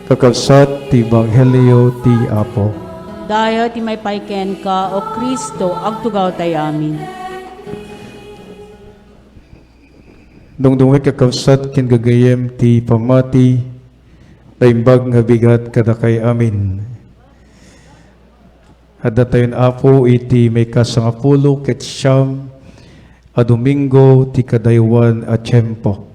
kakabsat ti Ebanghelyo ti Apo. Dayo ti may paiken ka o Kristo agtugaw tayo amin. Dungdungay kakabsat kin gagayem ti pamati naimbag nga bigat kada kay amin. Hadda tayon Apo iti may kasangapulo ket siyam a Domingo ti kadaywan a tiyempo.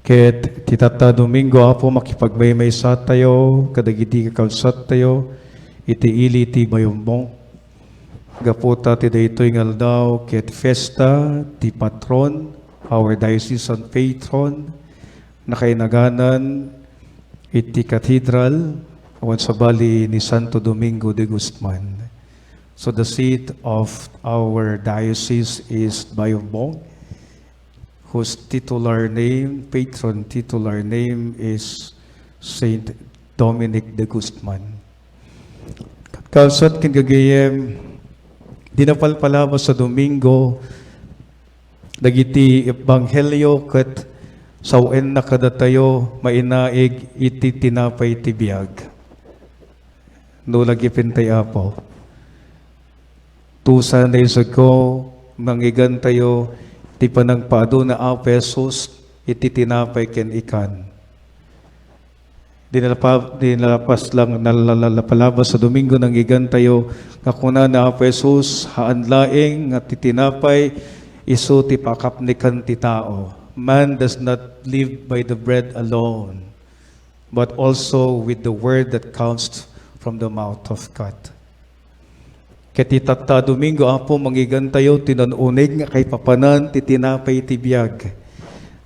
Ket ti tata Domingo Apo makipagmaymay sa tayo kadagiti kakabsat tayo iti ili ti bayumbong. Gaputa ti daytoy nga aldaw ket festa ti patron, our diocesan patron, nakainaganan iti cathedral awan sa bali ni Santo Domingo de Guzman. So the seat of our diocese is Bayumbong, whose patron titular name is Saint Dominic de Guzman. Kalsat kin gagayem dinapalpalama sa Domingo dagiti ebanghelyo ket sawen na kadatayo mainaig iti tinapay ti biag. No lagi pintay Apo. 2 Sundays ago mangigan tayo ti panangpaado na pesos iti tinapay ken ikan. Dinalapas lang nalalapalabas sa Domingo nang igan tayo kakuna na pesos haan laeng nga ti tinapay isu ti pakapnikan ti tao. Man does not live by the bread alone, but also with the word that comes from the mouth of God. Kati tata Domingo Apo mangigan tayo tinanunig nga kay papanan ti tinapay ti biag.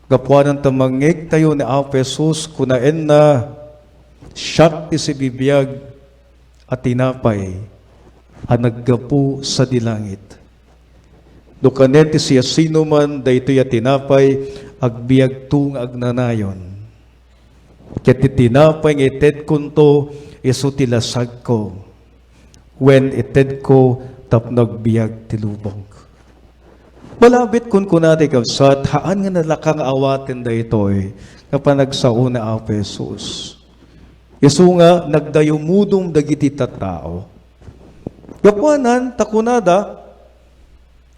Gapuanan tamangig tayo ni Jesus kunaen na siyak ti si bibiyag at tinapay ang naggapu sa dilangit. Dukanet ti siya sino man daytoy at tinapay agbiag tung agnanayon. Ket ti tinapay nga ited kunto isu ti lasag ko. When ited ko tapnog biag ti lubong. Malabit kun kunati kabsat haan nga nalakang awaten daytoy nga panagsauna a Jesus. Yesu nga nagdayumudong dagiti tattao. Gapuanan takunada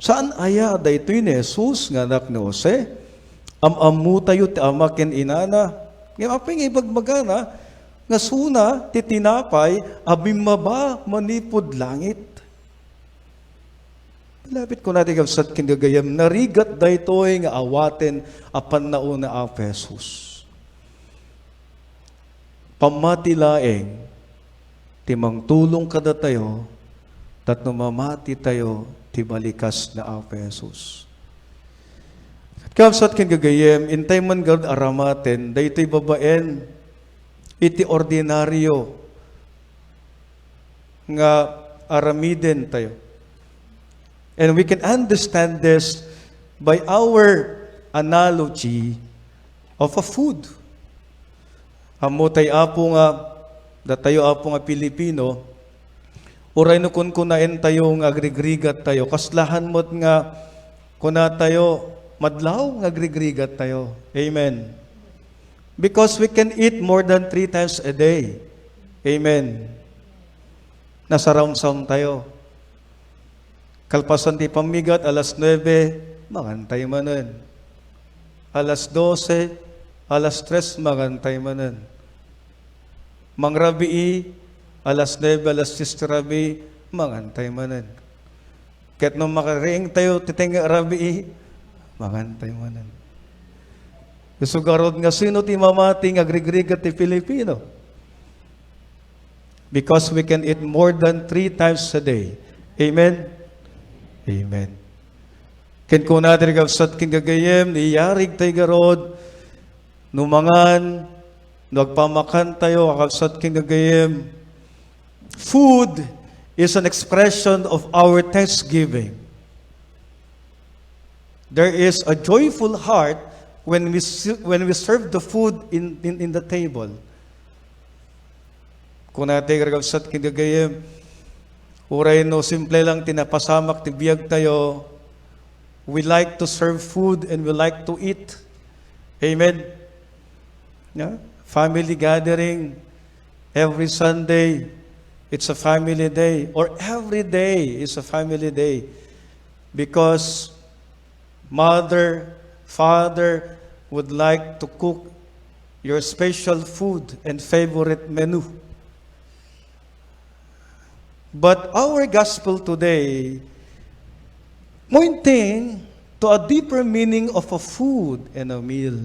saan aya daytoy ni Jesus nga anak ni Jose? Amamu tayo ti ama ken inana. Nga aping ibagbagana nga suna ti tinapay abimaba manipod langit. Lapit ko natin kabsat ken gagayam narigat daytoy nga awaten apan nauna a Jesus. Pamati laeng ti mangtulong kada tayo tatno mamati tayo ti balikas na a Jesus. Kabsat ken gagayem intay man gad aramaten daytoy babaen iti ordinaryo nga aramiden tayo. And we can understand this by our analogy of a food. Amutay Apo nga, datayo Apo nga Pilipino, uray no kun kunain tayo nga agrigrigat tayo, kaslahan mo't nga kuna tayo, madlaw nga agrigrigat tayo. Amen. Because we can eat more than 3 times a day. Amen. Nasaround-sound tayo. Kalpasan ti pamigat, alas 9, mangantay manen. Alas 12, alas 3, mangantay manen. Mangrabii, alas 9, alas 10 rabi, mangantay manen. Ket nung makariing tayo, titinga rabii, mangantay manen. Isugarod nga sino ti mamating agrigrigat ti Pilipino. Because we can eat more than 3 times a day. Amen? Amen. Ken ko natin kabsat king gagayem, niyarig tayo garod, numangan, nagpamakan tayo, kabsat king gagayem. Food is an expression of our thanksgiving. There is a joyful heart when we serve the food in the table. Kung natin kabsat king gagayem, uray no simple lang tinapasamak ti biyag tayo. We like to serve food and we like to eat. Amen. Yeah? family gathering, every Sunday, it's a family day, or every day is a family day. Because mother, father would like to cook your special food and favorite menu. But our gospel today pointing to a deeper meaning of a food and a meal.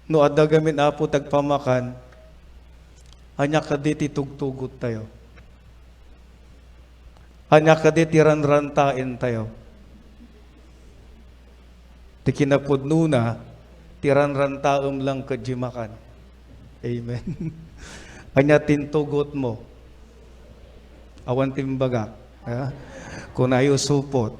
No adda gamin apo tagpamakan, anya kaditi tugtugot tayo. Anya kaditi ranrantain tayo. Ti kinapudno na, tiranrantaom lang kadjimakan. Amen. Anya tintugot mo. Awan timbaga. Ha? Kung ayo supot.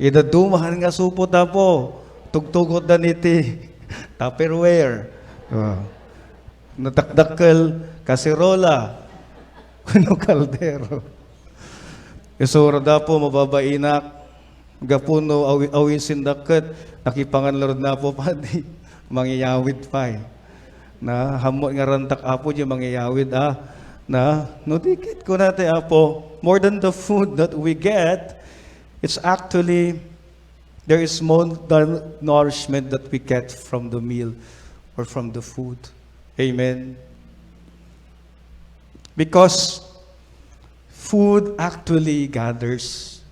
Idadumahan nga supot apo. Tugtugot na niti. Tupperware. Natakdakkel kaserola. Kuno kaldero. Isura da po mababainak. Gapuno awisin daket. Nakipanganlord na po padi. Mangyayawid pa eh. Na hamot nga rantak apo di mangyayawid na nudikit ko natin apo, more than the food that we get, it's actually there is more than nourishment that we get from the meal or from the food. Amen. Because food actually gathers.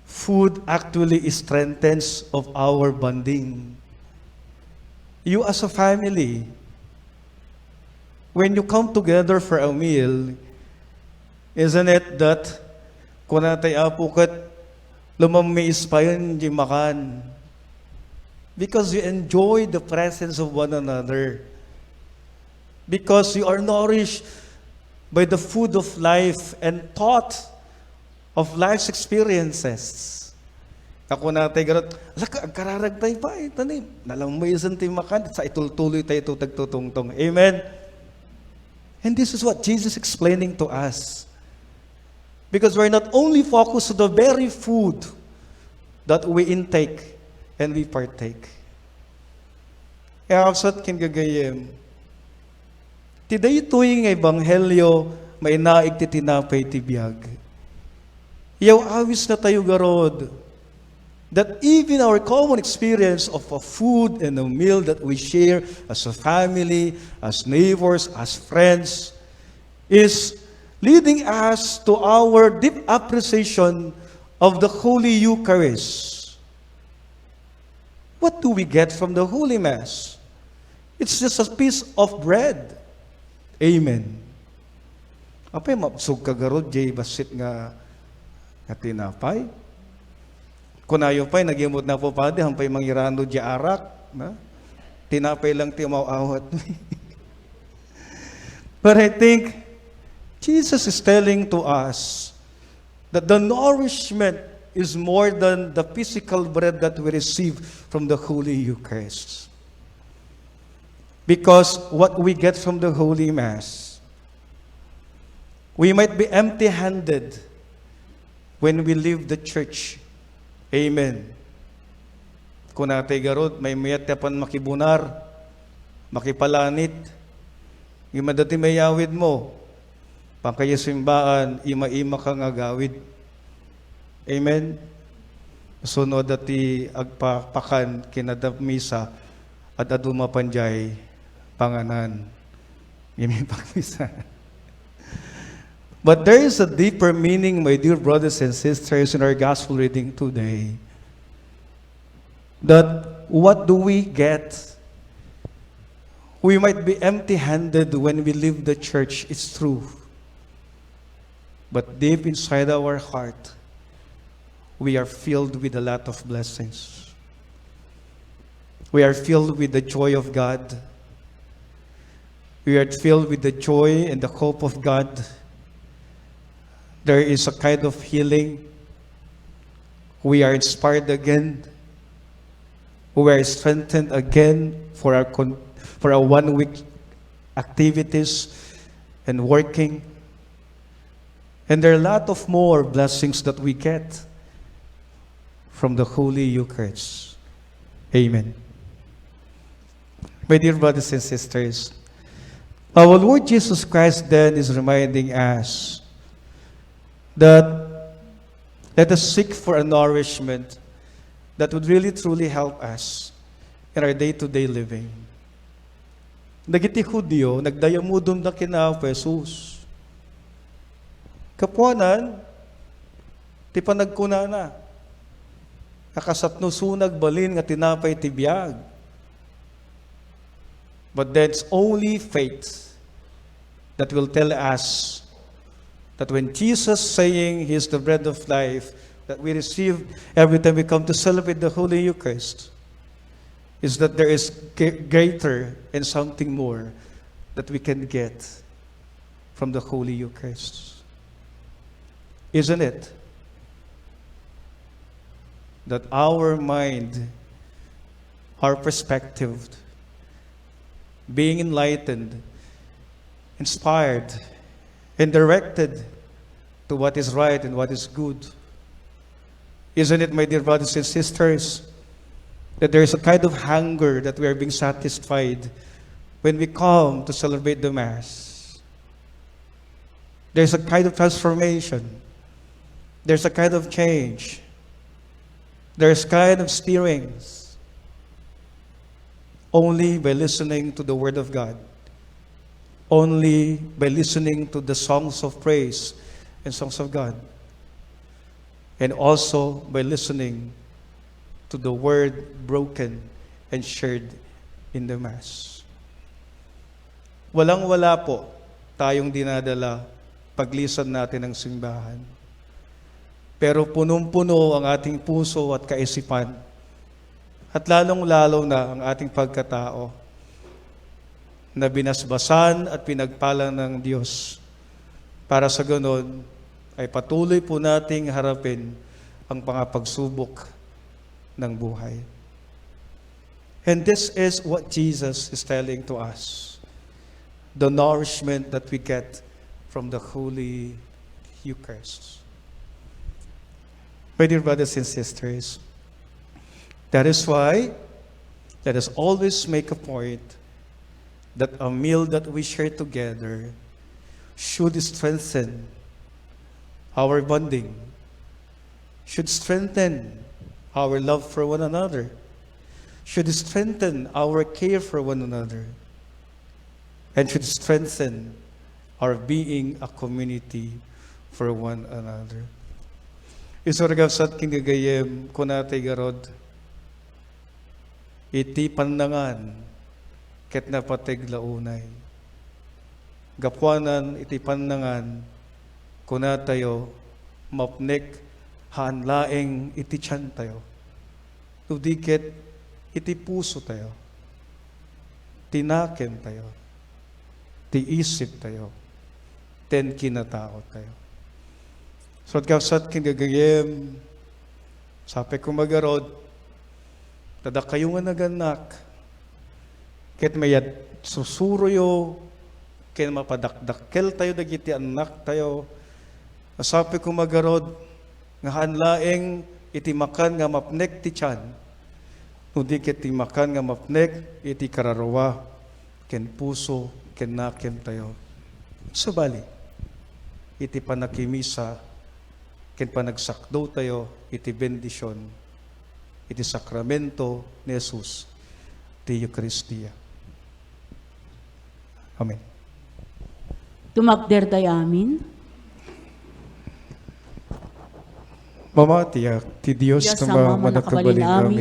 Food actually strengthens of our bonding. You as a family, when you come together for a meal, isn't it that kung natay apukat lumamiis pa yun di makan? Because you enjoy the presence of one another. Because you are nourished by the food of life and taught of life's experiences. Ako natay garot, kararag tayo pa eh, tanim. Nalamay isang timakan, sa itultuloy tayo tagtutungtong. Amen? And this is what Jesus is explaining to us. Because we're not only focused on the very food that we intake and we partake. Kaya kapsat kinagagayem, tiday tuwing ebanghelyo, may naig ti tinapay ti biyag. Yaw awis na tayo garod, that even our common experience of a food and a meal that we share as a family, as neighbors, as friends, is leading us to our deep appreciation of the Holy Eucharist. What do we get from the Holy Mass? It's just a piece of bread. Amen. Apay mapsug kagarod, jay basit nga tinapay. Kunayo pa'y nagimod na po padi, hampay mangirano di arak. Na? Tinapay lang ti mauawat. But I think Jesus is telling to us that the nourishment is more than the physical bread that we receive from the Holy Eucharist. Because what we get from the Holy Mass, we might be empty-handed when we leave the church. Amen. Kung natay garod, may mayat yapan makibunar, makipalanit, yung madati may yawid mo, pangkaya simbaan, ima-ima kang agawid. Amen. Sunod dati agpapakan kinadap misa at aduma panjay panganan. Imi pagmisa. But there is a deeper meaning, my dear brothers and sisters, in our gospel reading today. That what do we get? We might be empty-handed when we leave the church, it's true. But deep inside our heart, we are filled with a lot of blessings. We are filled with the joy of God. We are filled with the joy and the hope of God. There is a kind of healing. We are inspired again. We are strengthened again for our 1 week activities and working. And there are a lot of more blessings that we get from the Holy Eucharist. Amen. My dear brothers and sisters, our Lord Jesus Christ then is reminding us that let us seek for a nourishment that would really truly help us in our day-to-day living. Nagiti Hudyo, nagdayamudom na kina Jesus. Kapuanan, ti panagkuna na. Nakasatno sunag balin nga tinapay tibiyag. But that's only faith that will tell us that when Jesus saying He is the bread of life that we receive every time we come to celebrate the Holy Eucharist is that there is greater and something more that we can get from the Holy Eucharist. Isn't it? That our mind, our perspective, being enlightened, inspired, and directed to what is right and what is good. Isn't it, my dear brothers and sisters, that there is a kind of hunger that we are being satisfied when we come to celebrate the Mass? There's a kind of transformation. There's a kind of change. There's kind of stirrings. Only by listening to the Word of God. Only by listening to the songs of praise and songs of God. And also by listening to the Word broken and shared in the Mass. Walang-wala po tayong dinadala paglisan natin ng simbahan. Pero punong-puno ang ating puso at kaisipan. At lalong-lalo na ang ating pagkatao na binasbasan at pinagpala ng Diyos para sa ganon ay patuloy po nating harapin ang pagsubok ng buhay. And this is what Jesus is telling to us. The nourishment that we get from the Holy Eucharist. My dear brothers and sisters, that is why let us always make a point that a meal that we share together should strengthen our bonding, should strengthen our love for one another, should strengthen our care for one another, and should strengthen our being a community for one another. Isuragabsat kinagayem kunatay garod, iti pandangan ket napateg launay. Gapuanan iti pandangan kunatayo mapnek haanlaeng iti tiyan tayo. Tudiket iti puso tayo. Tinaken tayo. Tiisip tayo. Ten kinatao tayo. So at kapsat kinagayem sape kumagarod tada kayo nga naganak, ket mayat susuroyo, ket mapadakdakkel tayo dagiti anak tayo, asapi ko magarod, nga hanlaeng iti makan nga mapnek ti tiyan, nudi ket ti makan nga mapnek iti kararawa, ken puso, ken naken tayo. Subali, iti panakimisa, ken panagsakdo tayo, iti bendisyon, iti sakramento ni Jesus, ti Eucharistia. Amen. Tumakder tayo amin. Mamatiyak, ti Diyos Diyos na ama, manakabalin amin. amin.